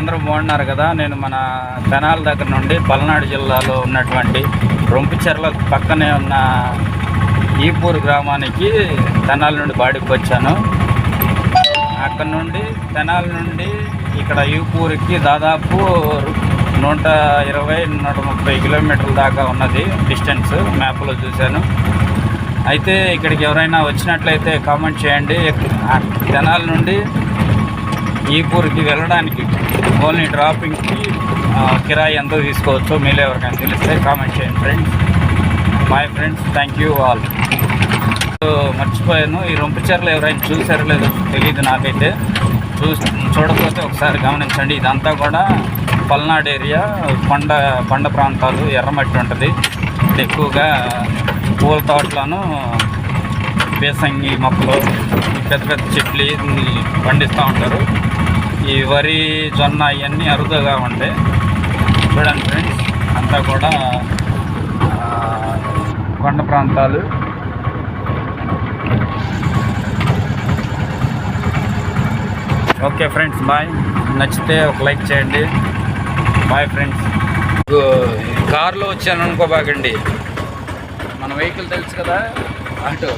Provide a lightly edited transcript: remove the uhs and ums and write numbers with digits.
అందరూ బాగున్నారు కదా. నేను మన తెనాలి దగ్గర నుండి పల్నాడు జిల్లాలో ఉన్నటువంటి రొంపిచెర్ల పక్కనే ఉన్న ఈపూరు గ్రామానికి తెనాలి నుండి బాడికి వచ్చాను. అక్కడ నుండి తెనాలి నుండి ఇక్కడ ఈపూరుకి దాదాపు 120-130 కిలోమీటర్ల దాకా ఉన్నది డిస్టెన్స్. మ్యాప్లో చూశాను. అయితే ఇక్కడికి ఎవరైనా వచ్చినట్లయితే కామెంట్ చేయండి. తెనాలి నుండి ఈపూర్కి వెళ్ళడానికి ఓన్లీ డ్రాపింగ్కి కిరాయి ఎంతో తీసుకోవచ్చో మీలో ఎవరికైనా తెలిస్తే కామెంట్ చేయండి friends. Bye friends, thank you all. మర్చిపోయాను, ఈ రొంపిచెర్ల ఎవరైనా చూసారో లేదో తెలియదు నాకైతే. చూడకపోతే ఒకసారి గమనించండి. ఇదంతా కూడా పల్నాడు ఏరియా, కొండ ప్రాంతాలు, ఎర్రమట్టి ఉంటుంది. ఎక్కువగా పూల తోటలను, బేసంగి మొక్కలు, పెద్ద పెద్ద చెట్లు పండిస్తూ ఉంటారు. ఈ వరి, జొన్న ఇవన్నీ అరుదుగా ఉంటాయి. చూడండి ఫ్రెండ్స్, అంతా కూడా కొండ ప్రాంతాలు. Okay friends, bye. నచ్చితే ఒక లైక్ చేయండి. Bye friends. కారులో వచ్చాను అనుకోబాకండి, మన వెహికల్ తెలుసు కదా, ఆటో.